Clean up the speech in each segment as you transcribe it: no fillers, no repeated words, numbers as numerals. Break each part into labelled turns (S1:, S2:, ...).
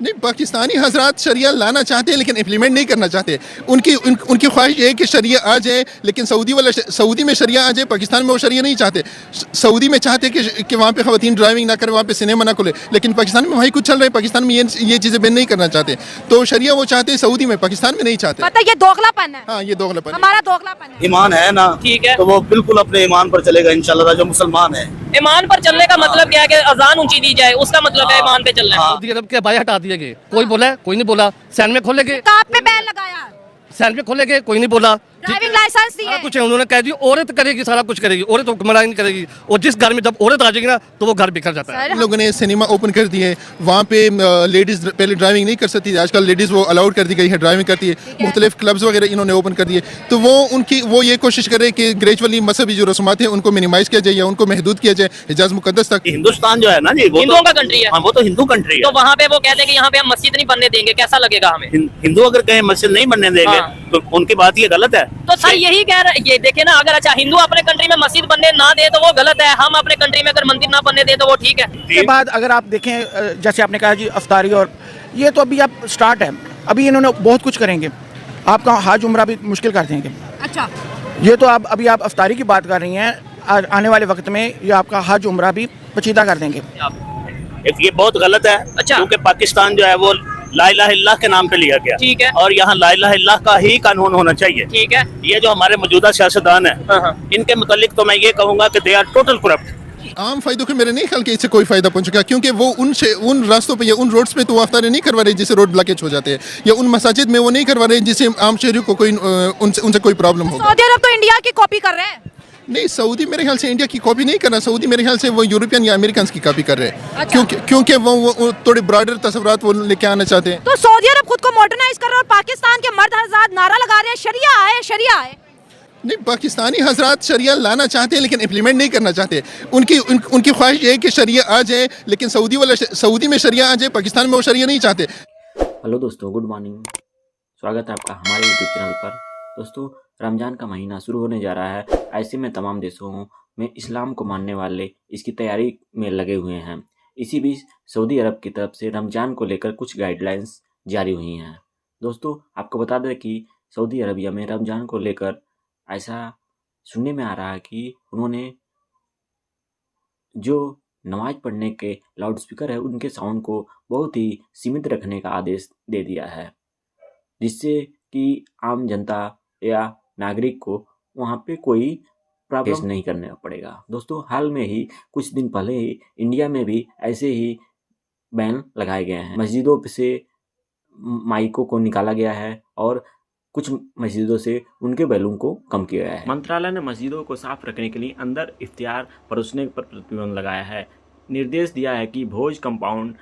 S1: नहीं, पाकिस्तानी हजरात शरिया लाना चाहते हैं लेकिन इम्प्लीमेंट नहीं करना चाहते। उनकी ख्वाहिश ये है कि शरिया आ जाए, लेकिन सऊदी में शरिया आ जाए, पाकिस्तान में वो शरिया नहीं चाहते। सऊदी में चाहते कि वहाँ पे ख़वातीन ड्राइविंग ना करें, वहाँ पे सिनेमा ना खुले, लेकिन पाकिस्तान में वही कुछ चल रहा है। पाकिस्तान में ये चीज़ें बैन नहीं करना चाहते, तो शरिया वो चाहते हैं सऊदी में, पाकिस्तान में नहीं चाहते।
S2: पता ये दोगलापन है।
S1: हाँ, ये दोगलापन,
S2: हमारा दोगलापन है।
S3: ईमान है ना,
S4: ठीक है,
S3: तो वो बिल्कुल अपने ईमान पर चलेगा इंशाल्लाह। जो मुसलमान है,
S4: ईमान पर चलने का मतलब क्या है कि अजान ऊंची दी जाए, उसका मतलब है ईमान पे चलना है।
S5: सऊदी अरब के बाय हटा दिए गए, कोई बोला है, कोई नहीं बोला। सैन में खोलेंगे,
S2: काप पे बैन लगाया,
S5: सैन में खोलेंगे, कोई नहीं बोला।
S2: ड्राइविंग लाइसेंस दिए,
S5: कुछ है, उन्होंने कह दी औरत करेगी, सारा कुछ करेगी, औरत हुक्मरानी नहीं करेगी। और जिस घर में जब औरत आ जाएगी ना, तो वो घर बिखर जाता है।
S1: इन लोगों ने सिनेमा ओपन कर दिए, वहाँ पे लेडीज़ पहले ड्राइविंग नहीं कर सकती थी, आजकल लेडीज़ वो अलाउड कर दी गई है, ड्राइविंग करती है। मुख्तलिफ क्लब्स वगैरह इन्होंने ओपन कर दिए, तो वो ये कोशिश करे कि ग्रेजुअली मजहबी जो रस्मात हैं उनको मिनिमाइज किया जाए या उनको महदूद किया जाए हिजाज मुकद्दस तक।
S3: हिंदुस्तान जो है ना जी, वो
S4: हिंदुओं का कंट्री है।
S3: हाँ, वो तो हिंदू कंट्री है।
S4: तो वहाँ पे वो कहते हैं कि यहाँ पे हम मस्जिद नहीं बनने देंगे, कैसा लगेगा हमें?
S3: हिंदू अगर कहीं मस्जिद नहीं बनने देंगे तो उनकी बात ये गलत है।
S4: तो सर यही कह रहे, ये देखे ना, अगर अच्छा हिंदू अपने कंट्री में मस्जिद बनने ना दे तो वो गलत है, हम अपने कंट्री में अगर मंदिर ना बनने दे तो वो ठीक है।
S6: के बाद अगर आप देखें, जैसे आपने कहा जी अफ्तारी, और ये तो अभी आप स्टार्ट है, अभी इन्होंने बहुत कुछ करेंगे, आपका हज उम्रा भी मुश्किल कर देंगे।
S2: अच्छा,
S6: ये तो आप अभी आप अफ्तारी की बात कर रही हैं, आने वाले वक्त में ये आपका हज उम्रा भी पेचीदा कर देंगे।
S3: ये बहुत गलत है।
S4: अच्छा।
S3: क्योंकि पाकिस्तान जो है वो ला इलाहा इल्लल्लाह के नाम पे लिया गया,
S4: ठीक है,
S3: और यहाँ ला इलाहा इल्लल्लाह का ही कानून होना चाहिए।
S4: ठीक है।
S3: ये जो हमारे मौजूदा सियासतदान है, इनके मुतालिक तो मैं ये कहूँगा कि दे आर टोटल करप्ट।
S1: आम फायदों के मेरे नहीं ख्याल कि इससे कोई फायदा पहुंचेगा, क्योंकि वो उन रास्तों पे या उन रोड्स पे तो अफ्तारी नहीं करवा रहे जिससे रोड ब्लॉकेज हो जाते हैं, या उन मसाजिद में वो नहीं करवा रहे जिससे आम शहरियों को कोई उनसे कोई प्रॉब्लम होगा।
S2: सऊदी अरब तो इंडिया की कॉपी कर रहे हैं।
S1: नहीं, सऊदी मेरे ख्याल से इंडिया की कॉपी नहीं कर रहा, सऊदी मेरे ख्याल से वो यूरोपियन या अमेरिकन की कॉपी कर रहे हैं।
S2: अच्छा।
S1: क्योंकि वो थोड़े ब्रॉडर तस्वुरात वो लेके आना चाहते हैं।
S2: तो सऊदी अरब खुद को मॉडर्नाइज कर रहा है और पाकिस्तान के मर्द हज़रात नारा लगा रहे हैं शरिया आए, शरिया आए।
S1: नहीं, पाकिस्तानी हजरात शरिया लाना चाहते हैं लेकिन इम्प्लीमेंट नहीं करना चाहते। उनकी ख्वाहिश ये है कि शरिया आ जाए, लेकिन सऊदी में शरिया आ जाए, पाकिस्तान में वो शरिया नहीं चाहते।
S7: हेलो दोस्तों, गुड मॉर्निंग। स्वागत है आपका हमारे यूट्यूब चैनल पर। दोस्तों, रमज़ान का महीना शुरू होने जा रहा है। ऐसे में तमाम देशों में इस्लाम को मानने वाले इसकी तैयारी में लगे हुए हैं। इसी बीच सऊदी अरब की तरफ से रमज़ान को लेकर कुछ गाइडलाइंस जारी हुई हैं। दोस्तों, आपको बता दें कि सऊदी अरबिया में रमज़ान को लेकर ऐसा सुनने में आ रहा है कि उन्होंने जो नमाज पढ़ने के लाउड स्पीकर है उनके साउंड को बहुत ही सीमित रखने का आदेश दे दिया है, जिससे कि आम जनता या नागरिक को वहाँ पे कोई प्रॉब्लम नहीं करना पड़ेगा। दोस्तों, हाल में ही कुछ दिन पहले ही इंडिया में भी ऐसे ही बैन लगाए गए हैं। मस्जिदों से माइकों को निकाला गया है और कुछ मस्जिदों से उनके बैलून को कम किया गया है। मंत्रालय ने मस्जिदों को साफ रखने के लिए अंदर इफ्तियार परोसने पर प्रतिबंध लगाया है। निर्देश दिया है कि भोज कंपाउंड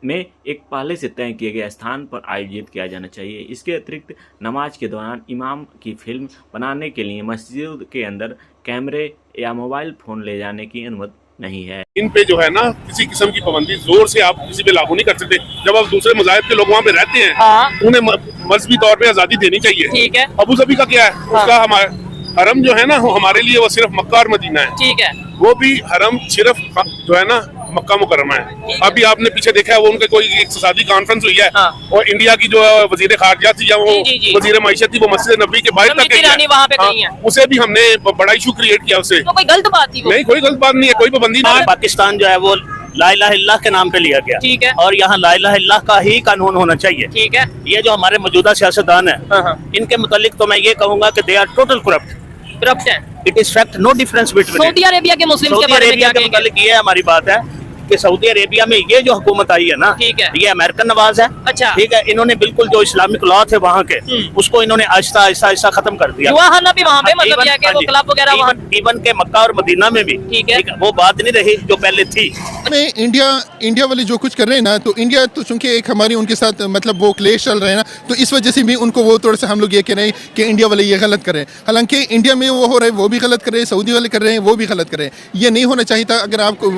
S7: में एक पहले से तय किए गए स्थान पर आयोजित किया जाना चाहिए। इसके अतिरिक्त नमाज के दौरान इमाम की फिल्म बनाने के लिए मस्जिद के अंदर कैमरे या मोबाइल फ़ोन ले जाने की अनुमति नहीं है।
S8: इन पे जो है ना किसी किस्म की पाबंदी जोर से आप किसी पे लागू नहीं कर सकते। जब आप दूसरे मज़ाहिब के लोग वहाँ पे रहते हैं, उन्हें मजहबी तौर पे आज़ादी देनी चाहिए।
S4: ठीक है।
S8: अबू धाबी का क्या है, उसका हमारा हरम जो है ना, वो हमारे लिए वो सिर्फ मक्का और मदीना है।
S4: ठीक है।
S8: वो भी हरम सिर्फ जो है ना मक्का मुकर्रमा है। अभी आपने पीछे देखा है, वो उनके कोई इक़्तिसादी कॉन्फ्रेंस हुई है, और इंडिया की जो वजीर खारजा थी या वो वजीर माइशत थी, वो मस्जिद नबी के बाहर तक गई है। उसे भी हमने बड़ा इशू क्रिएट किया उससे।
S4: तो कोई गलत बात थी?
S8: नहीं, कोई गलत बात नहीं है, कोई पाबंदी नहीं है।
S3: पाकिस्तान जो है वो ला इलाहा इल्लल्लाह के नाम पे लिया गया,
S4: ठीक है,
S3: और यहाँ ला इलाहा इल्लल्लाह का ही कानून होना चाहिए।
S4: ठीक है।
S3: ये जो हमारे मौजूदा सियासतदान है, इनके मुतालिक तो मैं ये कहूँगा कि दे आर टोटल करप्ट
S4: है।
S3: It is fact, no difference between.
S4: Saudi Arabia के मुस्लिम के बारे में क्या कहेंगे?
S3: मुतालिक ये हमारी बात है कि सऊदी अरेबिया में ये जो हुकूमत आई है ना,
S4: ठीक है,
S3: ये अमेरिकन नवाज है।
S4: अच्छा।
S3: ठीक है, इन्होंने बिल्कुल जो इस्लामिक लॉ थे वहाँ के, उसको इन्होंने आहिस्ता आहिस्ता खत्म कर दिया।
S4: जुआखाना भी वहाँ पे, मतलब क्या कि वो क्लब वगैरह वहाँ,
S3: इवन के मक्का और मदीना में भी,
S4: ठीक है,
S3: वो बात नहीं रही जो पहले थी।
S1: इंडिया वाले जो कुछ कर रहे हैं ना, तो इंडिया तो चूंकि एक हमारी उनके साथ मतलब वो क्लेश चल रहे हैं ना, तो इस वजह से भी उनको वो थोड़ा सा हम लोग ये कह रहे हैं कि इंडिया वाले ये गलत कर रहे हैं। हालांकि इंडिया में वो हो रहा है वो भी गलत कर रहे हैं, सऊदी वाले कर रहे हैं वो भी गलत कर रहे हैं। ये नहीं होना चाहिए था। अगर आपको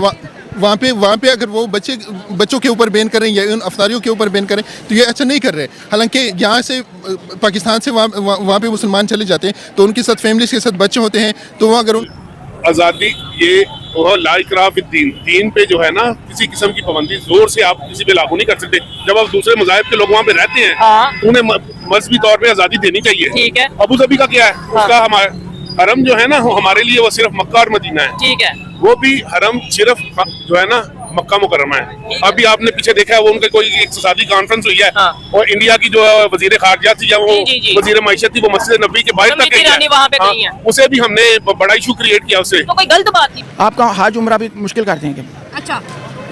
S1: वहाँ पे अगर वो बच्चों के ऊपर बैन करें या उन अफ्तारियों के ऊपर बैन करें तो ये अच्छा नहीं कर रहे। हालांकि यहाँ से पाकिस्तान से वहाँ पे मुसलमान चले जाते हैं तो उनके साथ फैमिली के साथ बच्चे होते हैं, तो वहाँ अगर
S8: आज़ादी ये वो ला इकराह फिद्दीन, दीन पे जो है ना किसी किस्म की पाबंदी जोर से आप किसी पे लागू नहीं कर सकते। जब आप दूसरे मज़ाहिब के लोग वहाँ पे रहते हैं तो उन्हें मजहबी तौर पे आज़ादी देनी चाहिए।
S4: ठीक है।
S8: अबू धाबी का क्या है, उसका हमारा हरम जो है ना वो हमारे लिए वो सिर्फ मक्का और मदीना है।
S4: ठीक है।
S8: वो भी हरम सिर्फ जो है ना मक्का मुकर्रमा है। अभी आपने पीछे देखा है वो उनके कोई इक्तिसादी कॉन्फ्रेंस हुई है और इंडिया की जो वजीर खारजा थी या वो वजीर माइशत थी वो मस्जिद नबी के बाहर तक गई है। उसे भी हमने बड़ा इशू क्रिएट किया उससे।
S4: तो कोई गलत बात नहीं।
S6: आपका हज उम्रा भी मुश्किल कर देंगे।
S2: अच्छा,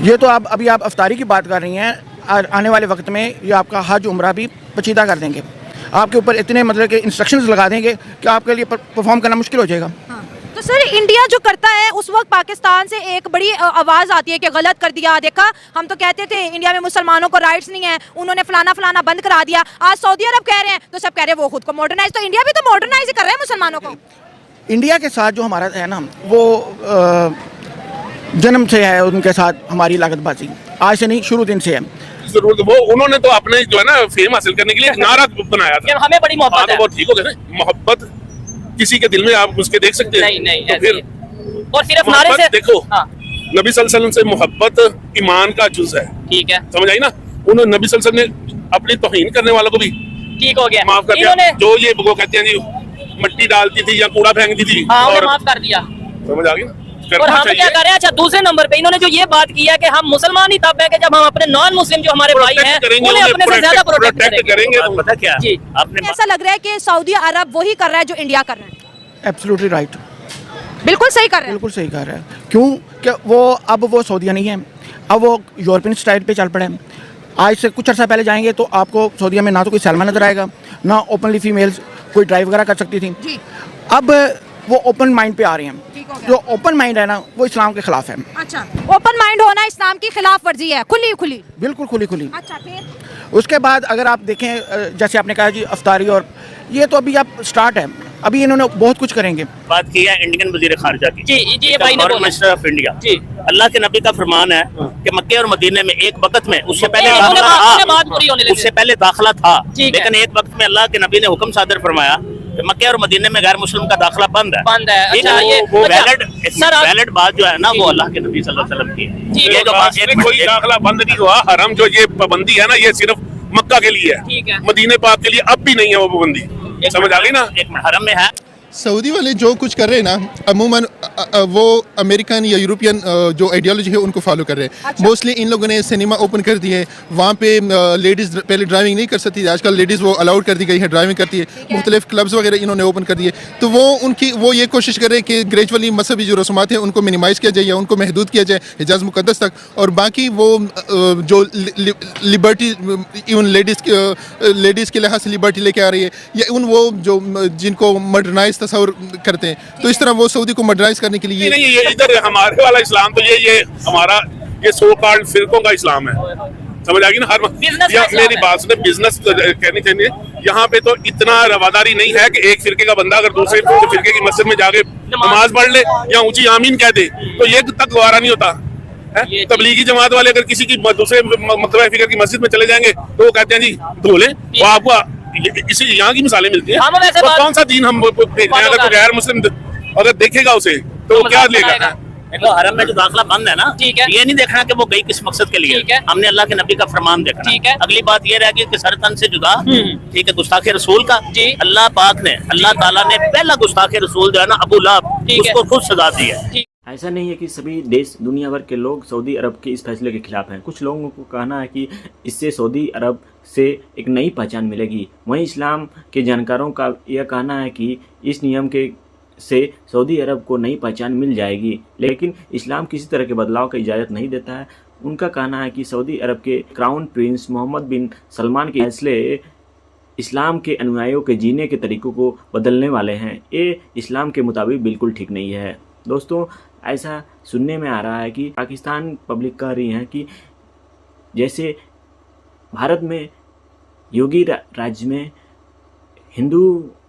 S6: ये तो आप अभी आप अफ्तारी की बात कर रही हैं, आने वाले वक्त में ये आपका हज उम्रा भी पेचीदा कर देंगे। आपके ऊपर इतने मतलब के इंस्ट्रक्शंस लगा देंगे कि आपके लिए परफॉर्म करना मुश्किल हो जाएगा।
S2: तो सर इंडिया जो करता है उस वक्त पाकिस्तान से एक बड़ी आवाज़ आती है कि गलत कर दिया, देखा हम तो कहते थे इंडिया में मुसलमानों को राइट्स नहीं है, उन्होंने फलाना फलाना बंद करा दिया। आज सऊदी अरब कह रहे हैं तो सब कह रहे हैं वो खुद को मॉडर्नाइज, तो इंडिया भी तो मॉडर्नाइज कर रहा है मुसलमानों को।
S6: इंडिया के साथ जो हमारा है ना वो जन्म से है, उनके साथ हमारी लागतबाजी आज से नहीं शुरू दिन से है।
S8: जरूर वो उन्होंने तो अपने जो है ना फेम हासिल करने के लिए एक नारा बनाया था,
S4: हमें बड़ी मोहब्बत है।
S8: वो ठीक हो गया ना, मोहब्बत किसी के दिल में आप उसके देख सकते हैं।
S4: नहीं
S8: तो फिर
S4: और सिर्फ नारे से
S8: देखो नबी सल्लल्लाहु अलैहि वसल्लम से मोहब्बत ईमान का जुज है।
S4: ठीक है,
S8: समझ आई ना। उन्होंने नबी सल्लल्लाहु अलैहि वसल्लम ने अपनी तौहीन करने वालों को भी
S4: ठीक हो गया,
S8: माफ कर दिया। जो ये वो कहते हैं जी मट्टी डालती थी या कूड़ा फेंकती थी
S4: और माफ कर दिया।
S8: समझ आ गई ना।
S4: और हम क्या कर रहे हैं? अच्छा, दूसरे नंबर पे इन्होंने जो ये बात की है कि हम मुसलमान ही तब है कि जब हम अपने नॉन मुस्लिम जो हमारे भाई हैं उन्हें अपने से ज्यादा प्रोटेक्ट करेंगे।
S3: पता क्या
S4: जी,
S3: आपने
S2: ऐसा लग रहा है कि सऊदी अरब वही कर रहा है जो इंडिया कर रहा है।
S6: एब्सोल्युटली राइट,
S2: बिल्कुल सही कर रहे हैं।
S6: बिल्कुल सही कह रहा है। क्यों कि वो अब वो सऊदिया नहीं है, अब वो यूरोपियन स्टाइल पे चल पड़े हैं। आज से कुछ अर्सा पहले जाएंगे तो आपको सऊदिया में ना तो कोई सलमा नजर आएगा, ना ओपनली फीमेल्स कोई ड्राइव वगैरह कर सकती थी। अब वो ओपन माइंड पे आ रही हैं। जो ओपन माइंड है ना वो इस्लाम के खिलाफ है।
S2: अच्छा, ओपन माइंड होना इस्लाम की खिलाफ वर्जी है, खुली खुली,
S6: बिल्कुल खुली खुली।
S2: अच्छा, फिर
S6: उसके बाद अगर आप देखें जैसे आपने कहा जी अफ्तारी, और ये तो अभी आप स्टार्ट है, अभी इन्होंने बहुत कुछ करेंगे।
S3: बात की है इंडियन वजीर खारजा की।
S4: जी जी, ये भाई ने बोला।
S3: मिनिस्टर ऑफ इंडिया
S4: जी,
S3: अल्लाह के नबी का फरमान है कि मक्के और मदीने में एक वक्त में उससे पहले दाखिला था, लेकिन एक वक्त में अल्लाह के नबी ने हुक्म सादर फरमाया कि मक्के और मदीने में गैर मुस्लिम का दाखिला बंद है।
S4: अच्छा,
S3: वो वैलिड बात जो है ना वो अल्लाह के नबी सल्लल्लाहु अलैहि वसल्लम की है। ये जो बात
S8: कोई दाखिला बंद नहीं हुआ। हरम जो ये पाबंदी है ना ये सिर्फ मक्का के लिए है, मदीने पाक के लिए अब भी नहीं है वो पाबंदी। समझ आ गई ना।
S3: एक हरम में है।
S1: सऊदी वाले जो कुछ कर रहे हैं ना अमूमन वो अमेरिकन या यूरोपियन जो आइडियोलॉजी है उनको फॉलो कर रहे हैं। मोस्टली इन लोगों ने सिनेमा ओपन कर दिए, वहाँ पे लेडीज़ पहले ड्राइविंग नहीं कर सकती थी, आजकल लेडीज़ वो अलाउड कर दी गई है, ड्राइविंग करती है। मुख्तलिफ क्लब्स वगैरह इन्होंने ओपन कर दिए, तो वो ये कोशिश कर रहे हैं कि ग्रेजुअली मजहबी जो रसूमात हैं उनको मिनिमाइज़ किया जाए या उनको महदूद किया जाए हिजाज़ मुक़द्दस तक, और बाकी वो जो लिबर्टी इवन लेडीज़ के लिहाज से लिबर्टी लेके आ रही है, या उन वो जो जिनको मॉडर्नाइज तस्वर करते हैं, तो इस तरह वो सऊदी को मॉडर्नाइज करने के लिए
S8: नहीं, ये इधर हमारे वाला इस्लाम तो ये हमारा ये सो कॉल्ड फिरकों का इस्लाम है। समझ आ गई ना। मेरी बात सुने, बिजनेस कहनी चाहिए। यहाँ पे तो इतना रवादारी नहीं है कि एक फिरके का बंदा अगर दूसरे फिरके की मस्जिद में जाके नमाज पढ़ ले या ऊंची आमीन कह दे तो ये तक गवारा नहीं होता है। तबलीगी जमात वाले अगर किसी की दूसरे मतलब फिक्र की मस्जिद में चले जाएंगे तो वो कहते हैं जी धो लें, वो आपको इसी यहाँ की मिसालें मिलती हैं। तो कौन सा दीन हम भेज रहे हैं? अगर कोई गैर मुस्लिम अगर देखेगा उसे तो क्या लेगा?
S3: देखो हरम में जो दाखिला बंद है ना,
S4: ठीक है,
S3: ये नहीं देखना कि वो गई किस मकसद के लिए,
S4: ठीक है,
S3: हमने अल्लाह के नबी का फरमान देखना।
S4: ठीक है,
S3: अगली बात ये रहेगी कि सर तन से जुदा, ठीक है, गुस्ताखे रसूल का। जी, अल्लाह पाक ने अल्लाह ताला ने पहला गुस्ताखे रसूल जो है ना अबू लहब, उसको खुद सजा दी है।
S7: ऐसा नहीं है कि सभी देश दुनिया भर के लोग सऊदी अरब के इस फैसले के खिलाफ हैं। कुछ लोगों को कहना है कि इससे सऊदी अरब से एक नई पहचान मिलेगी। वहीं इस्लाम के जानकारों का यह कहना है कि इस नियम के से सऊदी अरब को नई पहचान मिल जाएगी, लेकिन इस्लाम किसी तरह के बदलाव की इजाज़त नहीं देता है। उनका कहना है कि सऊदी अरब के क्राउन प्रिंस मोहम्मद बिन सलमान के फैसले इस्लाम के अनुयायियों के जीने के तरीक़ों को बदलने वाले हैं। ये इस्लाम के मुताबिक बिल्कुल ठीक नहीं है। दोस्तों, ऐसा सुनने में आ रहा है कि पाकिस्तान पब्लिक कह रही है कि जैसे भारत में योगी राज्य में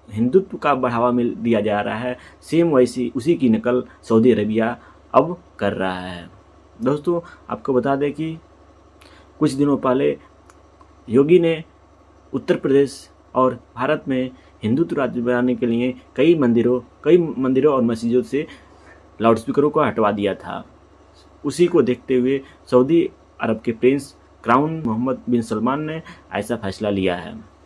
S7: हिंदुत्व का बढ़ावा दिया जा रहा है, सेम वैसी उसी की नकल सऊदी अरबिया अब कर रहा है। दोस्तों, आपको बता दें कि कुछ दिनों पहले योगी ने उत्तर प्रदेश और भारत में हिंदुत्व राज्य बनाने के लिए कई मंदिरों और मस्जिदों से लाउडस्पीकरों को हटवा दिया था। उसी को देखते हुए सऊदी अरब के प्रिंस क्राउन मोहम्मद बिन सलमान ने ऐसा फैसला लिया है।